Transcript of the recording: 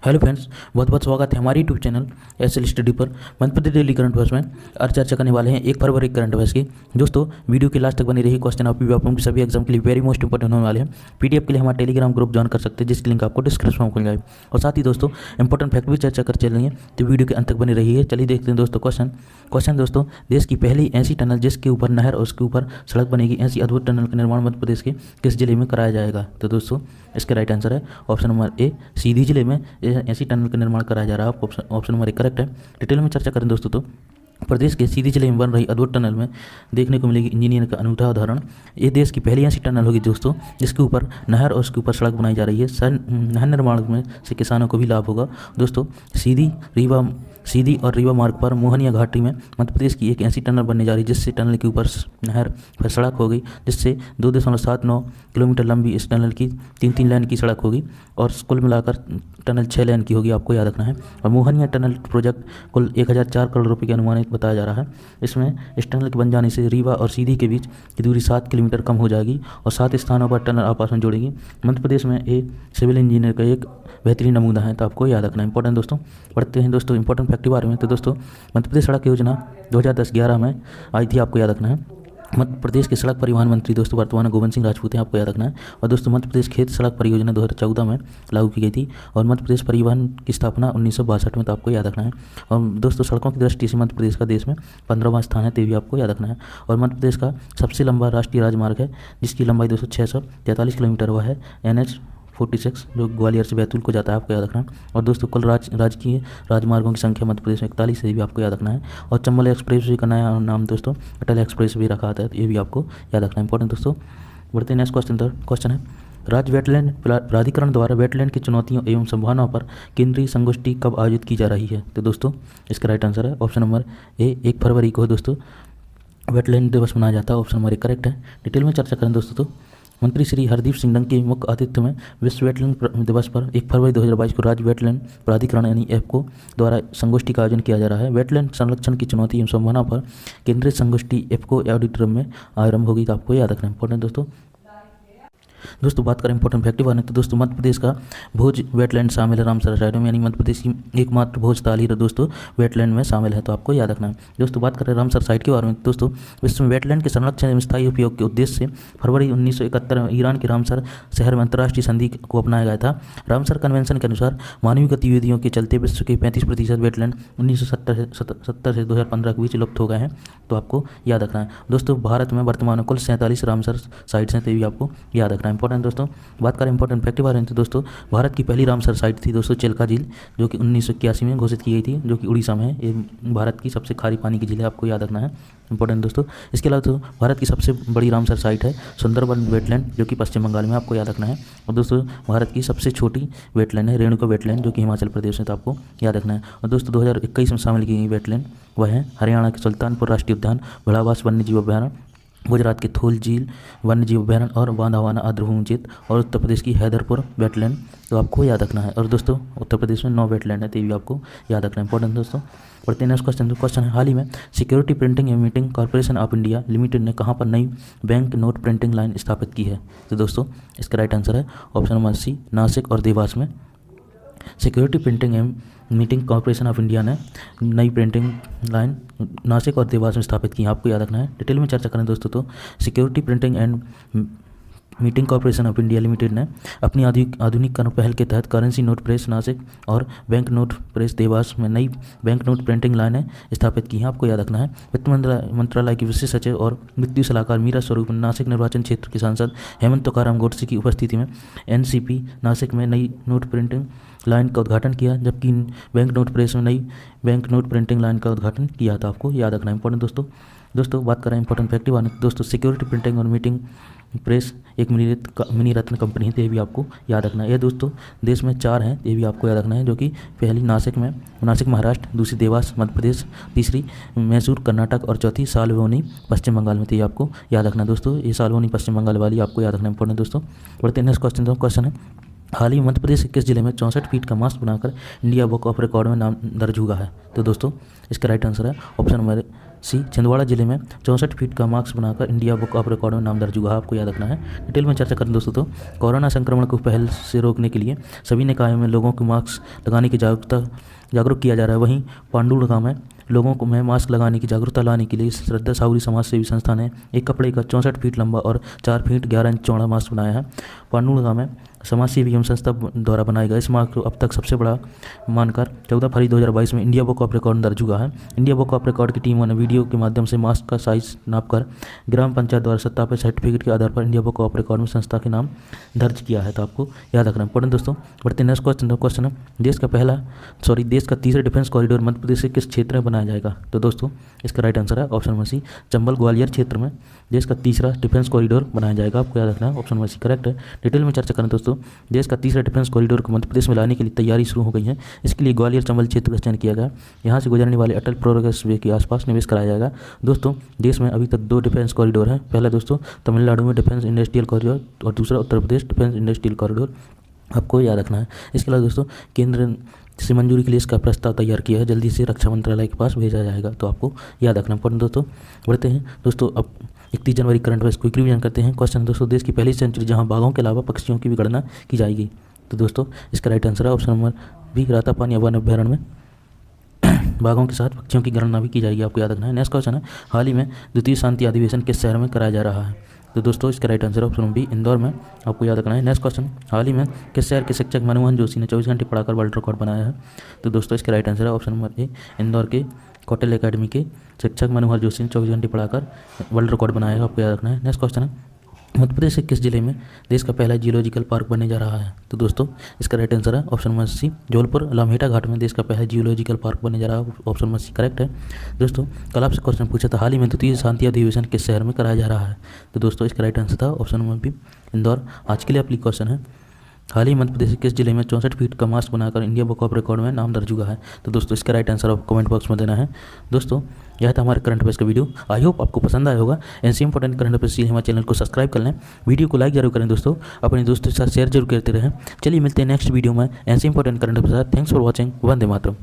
Hello friends, बहुत बहुत स्वागत है हमारी यूट्यूब चैनल एसएल स्टडी पर। Madhya Pradesh daily current affairs में आज चर्चा करने वाले हैं 1 फरवरी करंट अफेयर्स की। दोस्तों, वीडियो के लास्ट तक बनी रही। क्वेश्चन ऑफ व्यू की सभी एग्जाम के लिए वेरी मोस्ट इंपॉर्टेंट होने वाले हैं। पीडीएफ के लिए हमारा टेलीग्राम ग्रुप ज्वाइन कर सकते हैं, जिसकी लिंक आपको डिस्क्रिप्शन में मिल जाएगी। और साथ ही दोस्तों, इंपॉर्टेंट फैक्ट भी चर्चा कर चल रही है, तो वीडियो के अंत तक बनी रही है। चलिए देखते हैं दोस्तों क्वेश्चन दोस्तों, देश की पहली ऐसी टनल जिसके ऊपर नहर और उसके ऊपर सड़क बनेगी, ऐसी अद्भुत टनल का निर्माण मध्य प्रदेश के किस जिले में कराया जाएगा? तो दोस्तों, इसका राइट आंसर है ऑप्शन नंबर ए, सीधी जिले में ऐसी टनल का निर्माण कराया जा रहा है। ऑप्शन नंबर ए करेक्ट है। डिटेल में चर्चा करें दोस्तों, तो प्रदेश के सीधी जिले में बन रही अद्भुत टनल में देखने को मिलेगी इंजीनियर का अनूठा उदाहरण। ये देश की पहली ऐसी टनल होगी दोस्तों, जिसके ऊपर नहर और उसके ऊपर सड़क बनाई जा रही है। नहर निर्माण में से किसानों को भी लाभ होगा। दोस्तों, सीधी और रीवा मार्ग पर मोहनिया घाटी में मध्य प्रदेश की एक ऐसी टनल बनने जा रही है, जिससे टनल के ऊपर नहर फिर सड़क होगी, जिससे 2.79 किलोमीटर लंबी इस टनल की 3 लेन की सड़क होगी और कुल मिलाकर टनल 6 लेन की होगी, आपको याद रखना है। और मोहनिया टनल प्रोजेक्ट कुल 1004 करोड़ रुपये के अनुमानित बताया जा रहा है। इसमें इस टनल के बन जाने से रीवा और सीधी के बीच की दूरी 7 किलोमीटर कम हो जाएगी और 7 स्थानों पर टनल आपस में जोड़ेगी। मध्य प्रदेश में एक सिविल इंजीनियर का एक बेहतरीन नमूना है, तो आपको याद रखना है। इंपॉर्टेंट दोस्तों, पढ़ते हैं दोस्तों इंपॉर्टेंट फैक्ट के बारे में। तो दोस्तों, मध्य प्रदेश सड़क योजना 2010-11 में आई थी, आपको याद रखना है। मध्य प्रदेश के सड़क परिवहन मंत्री दोस्तों वर्तमान गोविंद सिंह राजपूत हैं, आपको याद रखना है। और दोस्तों, मध्य प्रदेश खेत सड़क परियोजना 2014 में लागू की गई थी और मध्य प्रदेश परिवहन की स्थापना 1962 में, तो आपको याद रखना है। और दोस्तों, सड़कों की दृष्टि से मध्य प्रदेश का देश में 15वां स्थान है, तो भी आपको याद रखना है। और मध्य प्रदेश का सबसे लंबा राष्ट्रीय राजमार्ग है, जिसकी लंबाई दोस्तों 643 किलोमीटर हुआ है, NH-46, जो ग्वालियर से बैतूल को जाता है, आपको याद रखना है। और दोस्तों, कुल राजकीय राजमार्गों की संख्या मध्य प्रदेश में 41 है, ये भी आपको याद रखना है। और चंबल एक्सप्रेस वे का नया नाम दोस्तों अटल एक्सप्रेस वे रखा था, ये भी आपको याद रखना है। इंपॉर्टेंट दोस्तों, बढ़ते हैं नेक्स्ट क्वेश्चन है, राज्य वेटलैंड प्राधिकरण द्वारा वेटलैंड की चुनौतियों एवं संभावनाओं पर केंद्रीय संगोष्ठी कब आयोजित की जा रही है? तो दोस्तों, इसका राइट आंसर है ऑप्शन नंबर ए, 1 फरवरी को दोस्तों वेटलैंड दिवस मनाया जाता है। ऑप्शन नंबर ए करेक्ट है। डिटेल में चर्चा करें दोस्तों, तो मंत्री श्री हरदीप सिंह डंग के मुख्य आतिथ्य में विश्व वेटलैंड दिवस पर 1 फरवरी 2022 को राज्य वेटलैंड प्राधिकरण यानी एप्को द्वारा संगोष्ठी का आयोजन किया जा रहा है। वेटलैंड संरक्षण की चुनौती एवं संभावना पर केंद्रीय संगोष्ठी एप्को ऑडिटोरियम में आरंभ होगी, तो आपको याद रखना है। इंपॉर्टेंट दोस्तों, बात करें इंपॉर्टेंट फैक्ट बारे में, तो दोस्तों मध्य प्रदेश का भोज वेटलैंड शामिल है रामसर साइड में, यानी मध्य प्रदेश की एकमात्र भोज ताल ही दोस्तों वेटलैंड में शामिल है, तो आपको याद रखना है। दोस्तों, बात करें रामसर साइट के बारे में, दोस्तों विश्व में वेटलैंड के संरक्षण एवं स्थायी उपयोग के उद्देश्य से फरवरी 1971 में ईरान के रामसर शहर में अंतर्राष्ट्रीय संधि को अपनाया गया था। रामसर कन्वेंशन के अनुसार मानवीय गतिविधियों के चलते विश्व के 35% वेटलैंड 1970 से 2015 के बीच लुप्त हो गए हैं, तो आपको याद रखना है। दोस्तों, भारत में वर्तमान में कुल 47 रामसर साइट्स हैं, तो भी आपको याद रखना है। इंपॉर्टेंट दोस्तों, बात करें इंपॉर्टेंट फैक्ट के बारे में, तो दोस्तों भारत की पहली रामसर साइट थी दोस्तों चिल्का झील, जो कि 1981 में घोषित की गई थी, जो कि उड़ीसा में है। ये भारत की सबसे खारी पानी की झील है, आपको याद रखना है। इंपॉर्टेंट दोस्तों, इसके अलावा तो भारत की सबसे बड़ी रामसर साइट है सुंदरबन वेटलैंड, जो कि पश्चिम बंगाल में, आपको याद रखना है। और दोस्तों, भारत की सबसे छोटी वेटलैंड है रेणुका वेटलैंड, जो कि हिमाचल प्रदेश में, तो आपको याद रखना है। और दोस्तों, 2021 में शामिल की गई वेटलैंड वह है हरियाणा के सुल्तानपुर राष्ट्रीय उद्यान, भड़ावास वन्यजीव अभ्यारण्य, गुजरात के थोल झील वन्यजीव अभ्यारण्य और बांधावाना आर्द्रभूमि क्षेत्र, और उत्तर प्रदेश की हैदरपुर वेटलैंड, तो आपको याद रखना है। और दोस्तों, उत्तर प्रदेश में 9 वेटलैंड है, तो ये भी आपको याद रखना है। इंपॉर्टेंट दोस्तों, पढ़ते हैं नेक्स्ट क्वेश्चन है, हाल ही में सिक्योरिटी प्रिंटिंग एवं meeting corporation of India limited ने कहाँ पर नई बैंक नोट प्रिंटिंग लाइन स्थापित की है? तो दोस्तों, इसका राइट आंसर है ऑप्शन नंबर सी, नासिक और देवास में। सिक्योरिटी प्रिंटिंग एवं मीटिंग कॉर्पोरेशन ऑफ इंडिया ने नई प्रिंटिंग लाइन नासिक और देवास में स्थापित की, आपको याद रखना है। डिटेल में चर्चा करें दोस्तों, तो security printing and meeting corporation of India limited ने अपनी आधुनिकीकरण पहल के तहत करेंसी नोट प्रेस नासिक और बैंक नोट प्रेस देवास में नई बैंक नोट प्रिंटिंग लाइनें स्थापित की हैं, आपको याद रखना है। वित्त मंत्रालय के विशेष सचिव और वित्तीय सलाहकार मीरा स्वरूप ने नासिक निर्वाचन क्षेत्र के सांसद हेमंत तुकाराम गोडसे की उपस्थिति में NCP नासिक में नई नोट प्रिंटिंग लाइन का उद्घाटन किया, जबकि बैंक नोट प्रेस में नई बैंक नोट प्रिंटिंग लाइन का उद्घाटन किया था, आपको याद रखना है। इंपॉर्टेंट दोस्तों, बात करें इंपॉर्टेंट फैक्ट बारे में, दोस्तों सिक्योरिटी प्रिंटिंग और मीटिंग प्रेस एक मिनी रत्न कंपनी है, तो ये भी आपको याद रखना है। ये दोस्तों देश में 4 हैं, ये भी आपको याद रखना है, जो कि पहली नासिक महाराष्ट्र, दूसरी देवास मध्य प्रदेश, तीसरी मैसूर कर्नाटक और चौथी सालवोनी पश्चिम बंगाल में, तो ये आपको याद रखना है। दोस्तों, ये सालवोनी पश्चिम बंगाल वाली आपको याद रखना है। इंपॉर्टेंट दोस्तों, बढ़ते हैं नेक्स्ट क्वेश्चन है, हाल ही मध्य प्रदेश के किस जिले में 64 फीट का मास्ट बनाकर इंडिया बुक ऑफ रिकॉर्ड में नाम दर्ज हुआ है? तो दोस्तों, इसका राइट आंसर है ऑप्शन नंबर सी छिंदवाड़ा जिले में 64 फीट का मास्क बनाकर इंडिया बुक ऑफ रिकॉर्ड में नाम दर्ज हुआ। आपको याद रखना है। डिटेल में चर्चा करें दोस्तों तो कोरोना संक्रमण को पहल से रोकने के लिए सभी निकायों में लोगों को मास्क लगाने की जागरूक किया जा रहा है। वहीं पांडुरंगा में लोगों को में मास्क लगाने की जागरूकता लाने के लिए श्रद्धा साहुरी समाज सेवी संस्था ने एक कपड़े का 64 फीट लंबा और 4 फीट 11 इंच चौड़ा मास्क बनाया है। पांडुरंगा में समाज सेवी एवं संस्था द्वारा बनाए गए इस मास्क को अब तक सबसे बड़ा मानकर 14 फरवरी 2022 में इंडिया बुक ऑफ रिकॉर्ड दर्ज हुआ है। इंडिया बुक ऑफ रिकॉर्ड की टीमों ने वीडियो के माध्यम से मास्क का साइज नापकर ग्राम पंचायत द्वारा सत्यापित सर्टिफिकेट के आधार पर इंडिया बुक ऑफ रिकॉर्ड में संस्था के नाम दर्ज किया है। तो आपको याद रखना है। दोस्तों बढ़ते नेक्स्ट क्वेश्चन है देश का तीसरा डिफेंस कॉरिडोर मध्य प्रदेश के किस क्षेत्र में बनाया जाएगा। तो दोस्तों इसका राइट आंसर है option number C, Chambal Gwalior क्षेत्र में देश का तीसरा डिफेंस कॉरिडोर बनाया जाएगा। आपको याद रखना है ऑप्शन नंबर सी करेक्ट है। डिटेल में चर्चा करें दोस्तों देश का तीसरा डिफेंस कॉरिडोर को मध्य प्रदेश में लाने के लिए तैयारी शुरू हो गई है। इसके लिए ग्वालियर चंबल क्षेत्र का चयन किया गया। यहाँ से गुजरने वाले अटल प्रोग्रेस वे के आसपास निवेश कराया जाएगा। दोस्तों देश में अभी तक 2 डिफेंस कॉरिडोर हैं। पहला दोस्तों तमिलनाडु में डिफेंस इंडस्ट्रियल कॉरिडोर और दूसरा Uttar Pradesh defence industrial corridor. आपको याद रखना है। इसके अलावा दोस्तों केंद्र से मंजूरी के लिए इसका प्रस्ताव तैयार किया है, जल्दी से रक्षा मंत्रालय के पास भेजा जाएगा। तो आपको याद रखना पड़ेगा। दोस्तों बढ़ते हैं दोस्तों अब 31 जनवरी करंट अफेयर्स क्विक रिवीजन करते हैं। क्वेश्चन दोस्तों देश की पहली सेंचुरी जहां बाघों के अलावा पक्षियों की भी गणना की जाएगी। तो दोस्तों इसका राइट आंसर है ऑप्शन नंबर बी, रातापानी वन अभ्यारण्य में बाघों के साथ पक्षियों की गणना भी की जाएगी। आपको याद रखना है। नेक्स्ट क्वेश्चन है हाल ही में द्वितीय शांति अधिवेशन किस शहर में कराया जा रहा है। तो दोस्तों इसका right answer option B, Indore में। आपको याद रखना है। नेक्स्ट क्वेश्चन हाल ही में किस शहर के शिक्षक मनमोहन जोशी ने 24 घंटे पढ़ाकर वर्ल्ड रिकॉर्ड बनाया है। तो दोस्तों इसका राइट आंसर है ऑप्शन नंबर ए, इंदौर के कौटिल्य एकेडमी के शिक्षक मनोहर जोशी ने 24 घंटे पढ़ाकर वर्ल्ड रिकॉर्ड बनाया है। आपको याद रखना है। नेक्स्ट क्वेश्चन है मध्य प्रदेश के किस जिले में देश का पहला जियोलॉजिकल पार्क बनने जा रहा है। तो दोस्तों इसका राइट आंसर है ऑप्शन नंबर सी, जबलपुर लामहेटा घाट में देश का पहला जियोलॉजिकल पार्क बनने जा रहा है। ऑप्शन नंबर सी करेक्ट है। दोस्तों कल आपसे क्वेश्चन पूछा था हाल ही में द्वितीय शांति अधिवेशन किस शहर में कराया जा रहा है। तो दोस्तों इसका राइट आंसर था ऑप्शन नंबर बी, इंदौर। आज के लिए आपके क्वेश्चन है हाल ही मध्य प्रदेश के किस जिले में 64 फीट का मास्क बनाकर इंडिया बुक ऑफ रिकॉर्ड में नाम दर्ज हुआ है। तो दोस्तों इसका राइट आंसर आप कमेंट बॉक्स में देना है। दोस्तों यह था हमारे करंट अफेयर्स का वीडियो। आई होप आपको पसंद आया होगा। ऐसे इंपॉर्टेंट करंट अफेयर्स के लिए हमारे चैनल को सब्सक्राइब कर लें, वीडियो को लाइक जरूर करें दोस्तों, अपने दोस्तों के साथ शेयर जरूर करते रहें। चलिए मिलते हैं नेक्स्ट वीडियो में ऐसे important current affairs. Thanks for watching. Vande Mataram.